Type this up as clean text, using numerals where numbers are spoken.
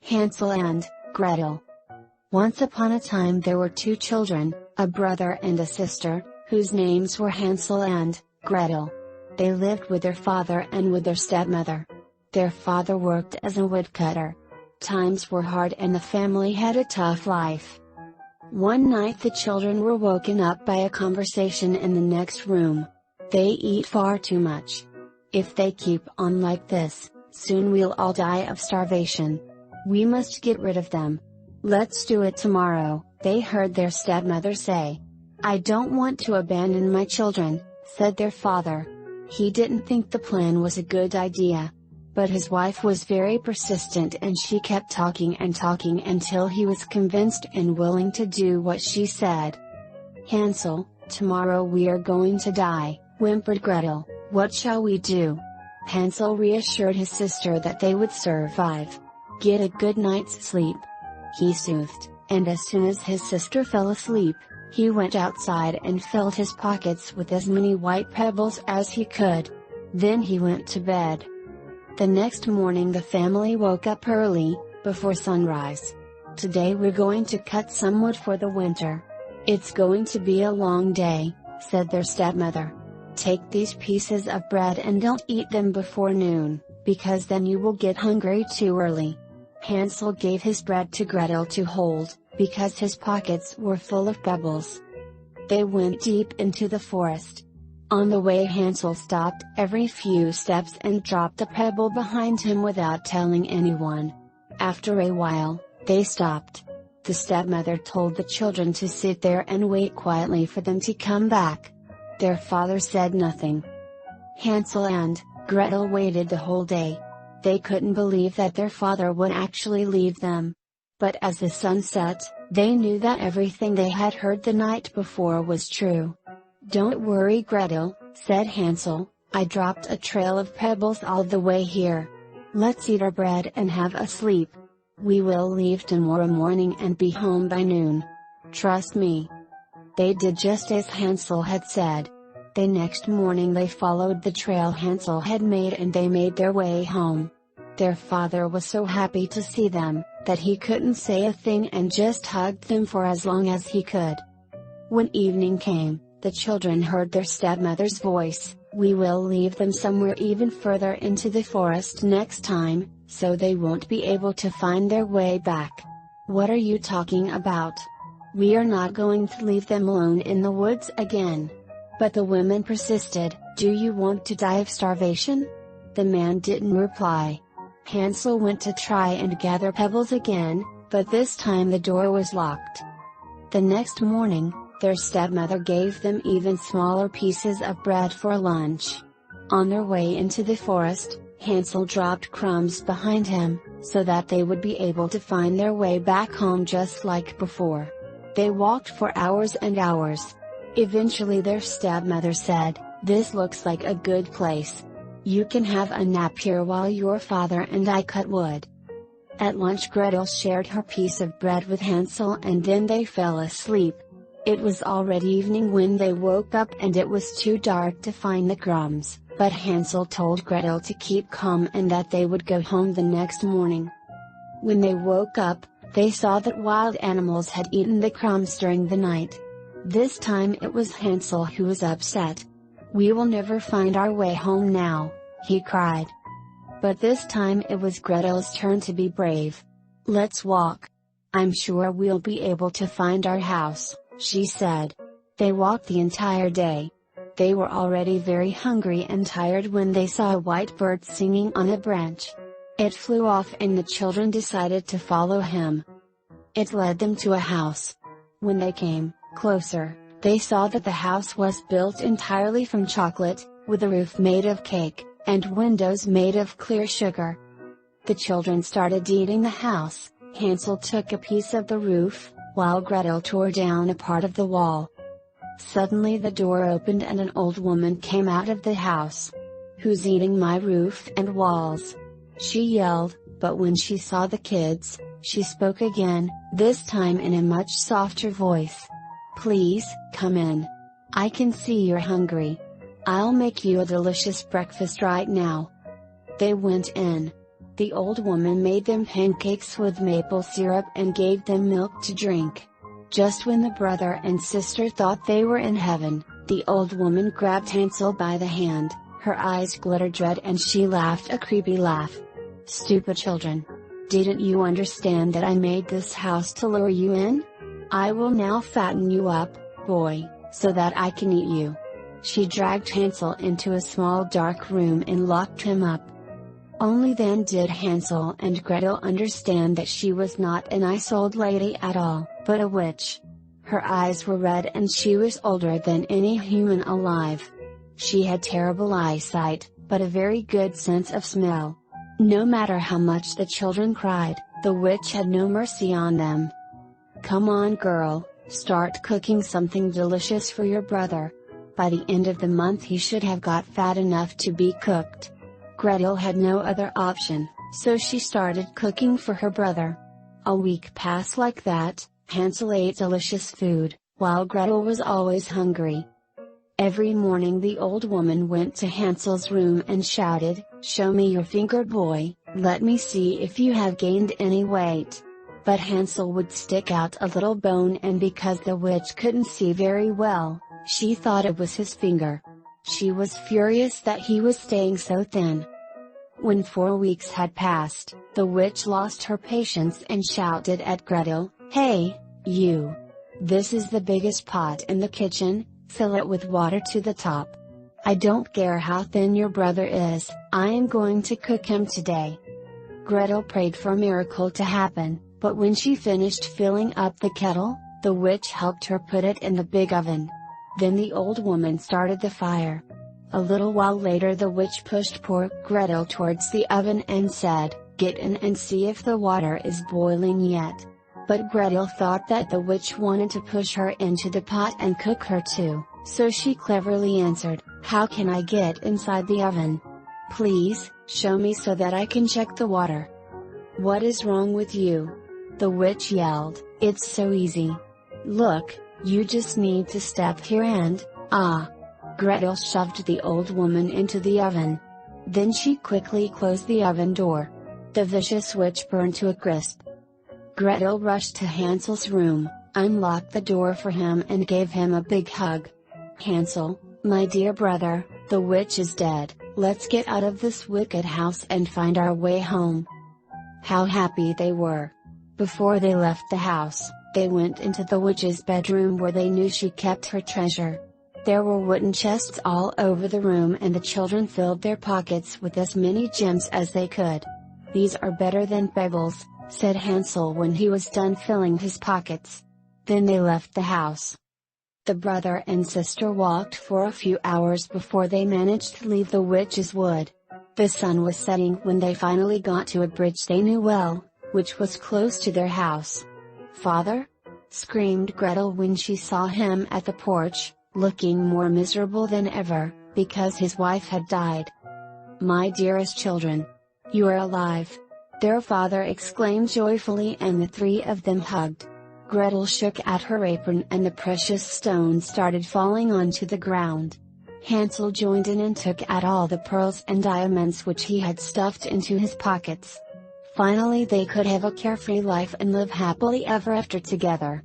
Hansel and Gretel. Once upon a time there were two children, a brother and a sister, whose names were Hansel and Gretel. They lived with their father and with their stepmother. Their father worked as a woodcutter. Times were hard and the family had a tough life. One night the children were woken up by a conversation in the next room. They eat far too much. If they keep on like this, soon we'll all die of starvation. We must get rid of them. Let's do it tomorrow, they heard their stepmother say. I don't want to abandon my children, said their father. He didn't think the plan was a good idea. But his wife was very persistent and she kept talking until he was convinced and willing to do what she said. Hansel, tomorrow we are going to die, whimpered Gretel, what shall we do? Hansel reassured his sister that they would survive. Get a good night's sleep. He soothed, and as soon as his sister fell asleep, he went outside and filled his pockets with as many white pebbles as he could. Then he went to bed. The next morning the family woke up early, before sunrise. Today we're going to cut some wood for the winter. It's going to be a long day, said their stepmother. Take these pieces of bread and don't eat them before noon, because then you will get hungry too early. Hansel gave his bread to Gretel to hold, because his pockets were full of pebbles. They went deep into the forest. On the way Hansel stopped every few steps and dropped a pebble behind him without telling anyone. After a while, they stopped. The stepmother told the children to sit there and wait quietly for them to come back. Their father said nothing. Hansel and Gretel waited the whole day. They couldn't believe that their father would actually leave them. But as the sun set, they knew that everything they had heard the night before was true. Don't worry Gretel, said Hansel, I dropped a trail of pebbles all the way here. Let's eat our bread and have a sleep. We will leave tomorrow morning and be home by noon. Trust me. They did just as Hansel had said. The next morning they followed the trail Hansel had made and they made their way home. Their father was so happy to see them, that he couldn't say a thing and just hugged them for as long as he could. When evening came, the children heard their stepmother's voice, we will leave them somewhere even further into the forest next time, so they won't be able to find their way back. What are you talking about? We are not going to leave them alone in the woods again. But the women persisted, do you want to die of starvation? The man didn't reply. Hansel went to try and gather pebbles again, but this time the door was locked. The next morning, their stepmother gave them even smaller pieces of bread for lunch. On their way into the forest, Hansel dropped crumbs behind him, so that they would be able to find their way back home just like before. They walked for hours and hours. Eventually their stepmother said, this looks like a good place. You can have a nap here while your father and I cut wood. At lunch Gretel shared her piece of bread with Hansel and then they fell asleep. It was already evening when they woke up and it was too dark to find the crumbs, but Hansel told Gretel to keep calm and that they would go home the next morning. When they woke up, they saw that wild animals had eaten the crumbs during the night. This time it was Hansel who was upset. We will never find our way home now, he cried. But this time it was Gretel's turn to be brave. Let's walk. I'm sure we'll be able to find our house, she said. They walked the entire day. They were already very hungry and tired when they saw a white bird singing on a branch. It flew off and the children decided to follow him. It led them to a house. When they came closer, they saw that the house was built entirely from chocolate, with a roof made of cake, and windows made of clear sugar. The children started eating the house. Hansel took a piece of the roof, while Gretel tore down a part of the wall. Suddenly the door opened and an old woman came out of the house. Who's eating my roof and walls? She yelled, but when she saw the kids, she spoke again, this time in a much softer voice. Please, come in. I can see you're hungry. I'll make you a delicious breakfast right now." They went in. The old woman made them pancakes with maple syrup and gave them milk to drink. Just when the brother and sister thought they were in heaven, the old woman grabbed Hansel by the hand, her eyes glittered red and she laughed a creepy laugh. "Stupid children! Didn't you understand that I made this house to lure you in? I will now fatten you up, boy, so that I can eat you." She dragged Hansel into a small dark room and locked him up. Only then did Hansel and Gretel understand that she was not a nice old lady at all, but a witch. Her eyes were red and she was older than any human alive. She had terrible eyesight, but a very good sense of smell. No matter how much the children cried, the witch had no mercy on them. "Come on, girl, start cooking something delicious for your brother. By the end of the month he should have got fat enough to be cooked." Gretel had no other option, so she started cooking for her brother. A week passed like that. Hansel ate delicious food, while Gretel was always hungry. Every morning the old woman went to Hansel's room and shouted, "Show me your finger, boy, let me see if you have gained any weight." But Hansel would stick out a little bone, and because the witch couldn't see very well, she thought it was his finger. She was furious that he was staying so thin. When 4 weeks had passed, the witch lost her patience and shouted at Gretel, "Hey, you! This is the biggest pot in the kitchen, fill it with water to the top. I don't care how thin your brother is, I am going to cook him today." Gretel prayed for a miracle to happen, but when she finished filling up the kettle, the witch helped her put it in the big oven. Then the old woman started the fire. A little while later the witch pushed poor Gretel towards the oven and said, "Get in and see if the water is boiling yet." But Gretel thought that the witch wanted to push her into the pot and cook her too, so she cleverly answered, "How can I get inside the oven? Please, show me so that I can check the water." "What is wrong with you?" the witch yelled. "It's so easy. Look, you just need to step here and, ah!" Gretel shoved the old woman into the oven. Then she quickly closed the oven door. The vicious witch burned to a crisp. Gretel rushed to Hansel's room, unlocked the door for him and gave him a big hug. "Hansel, my dear brother, the witch is dead, let's get out of this wicked house and find our way home." How happy they were! Before they left the house, they went into the witch's bedroom where they knew she kept her treasure. There were wooden chests all over the room and the children filled their pockets with as many gems as they could. "These are better than pebbles," said Hansel when he was done filling his pockets. Then they left the house. The brother and sister walked for a few hours before they managed to leave the witch's wood. The sun was setting when they finally got to a bridge they knew well, which was close to their house. "Father?" screamed Gretel when she saw him at the porch, looking more miserable than ever, because his wife had died. "My dearest children! You are alive!" their father exclaimed joyfully, and the three of them hugged. Gretel shook at her apron and the precious stones started falling onto the ground. Hansel joined in and took out all the pearls and diamonds which he had stuffed into his pockets. Finally they could have a carefree life and live happily ever after together.